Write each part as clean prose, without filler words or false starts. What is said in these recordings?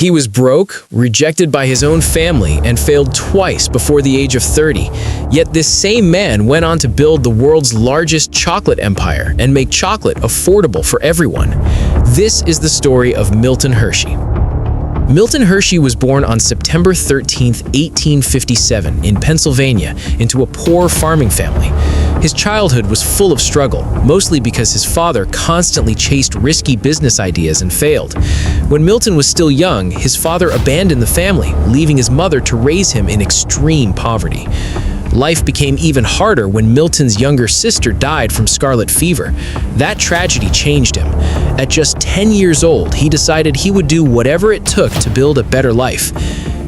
He was broke, rejected by his own family, and failed twice before the age of 30. Yet this same man went on to build the world's largest chocolate empire and make chocolate affordable for everyone. This is the story of Milton Hershey. Milton Hershey was born on September 13, 1857, in Pennsylvania, into a poor farming family. His childhood was full of struggle, mostly because his father constantly chased risky business ideas and failed. When Milton was still young, his father abandoned the family, leaving his mother to raise him in extreme poverty. Life became even harder when Milton's younger sister died from scarlet fever. That tragedy changed him. At just 10 years old, he decided he would do whatever it took to build a better life.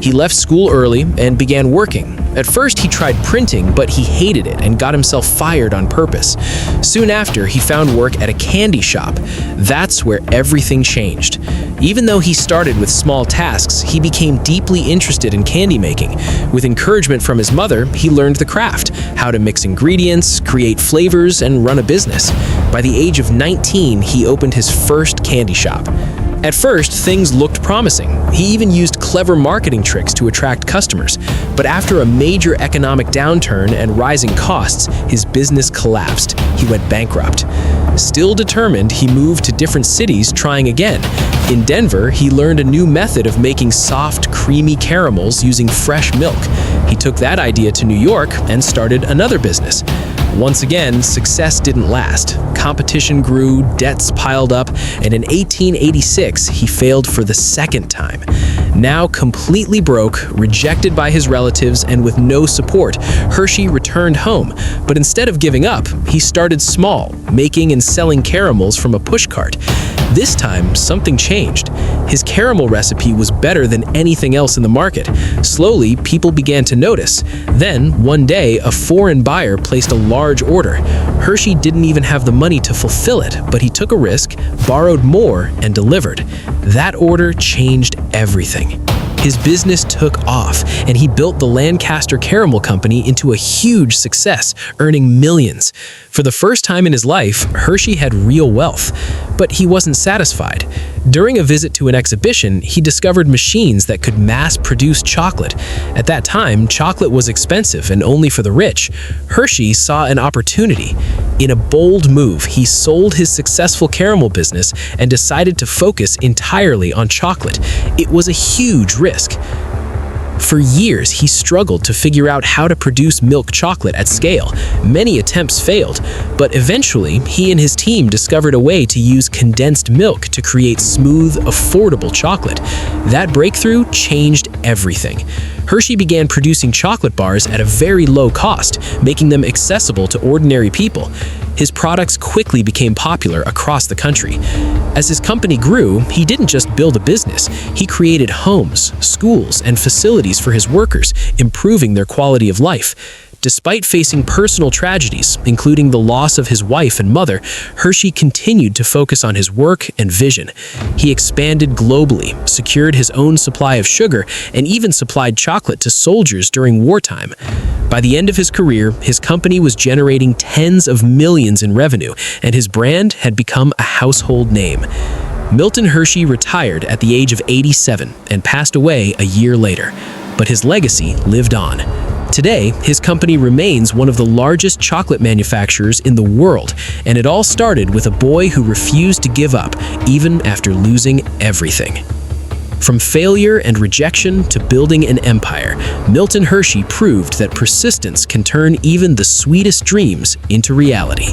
He left school early and began working. At first, he tried printing, but he hated it and got himself fired on purpose. Soon after, he found work at a candy shop. That's where everything changed. Even though he started with small tasks, he became deeply interested in candy making. With encouragement from his mother, he learned the craft, how to mix ingredients, create flavors, and run a business. By the age of 19, he opened his first candy shop. At first, things looked promising. He even used clever marketing tricks to attract customers. But after a major economic downturn and rising costs, his business collapsed. He went bankrupt. Still determined, he moved to different cities, trying again. In Denver, he learned a new method of making soft, creamy caramels using fresh milk. He took that idea to New York and started another business. Once again, success didn't last. Competition grew, debts piled up, and in 1886, he failed for the second time. Now completely broke, rejected by his relatives, and with no support, Hershey returned home. But instead of giving up, he started small, making and selling caramels from a pushcart. This time, something changed. His caramel recipe was better than anything else in the market. Slowly, people began to notice. Then, one day, a foreign buyer placed a large order. Hershey didn't even have the money to fulfill it, but he took a risk, borrowed more, and delivered. That order changed everything. His business took off, and he built the Lancaster Caramel Company into a huge success, earning millions. For the first time in his life, Hershey had real wealth, but he wasn't satisfied. During a visit to an exhibition, he discovered machines that could mass-produce chocolate. At that time, chocolate was expensive and only for the rich. Hershey saw an opportunity. In a bold move, he sold his successful caramel business and decided to focus entirely on chocolate. It was a huge risk. For years, he struggled to figure out how to produce milk chocolate at scale. Many attempts failed, but eventually, he and his team discovered a way to use condensed milk to create smooth, affordable chocolate. That breakthrough changed everything. Hershey began producing chocolate bars at a very low cost, making them accessible to ordinary people. His products quickly became popular across the country. As his company grew, he didn't just build a business. He created homes, schools, and facilities for his workers, improving their quality of life. Despite facing personal tragedies, including the loss of his wife and mother, Hershey continued to focus on his work and vision. He expanded globally, secured his own supply of sugar, and even supplied chocolate to soldiers during wartime. By the end of his career, his company was generating tens of millions in revenue, and his brand had become a household name. Milton Hershey retired at the age of 87 and passed away a year later, but his legacy lived on. Today, his company remains one of the largest chocolate manufacturers in the world, and it all started with a boy who refused to give up, even after losing everything. From failure and rejection to building an empire, Milton Hershey proved that persistence can turn even the sweetest dreams into reality.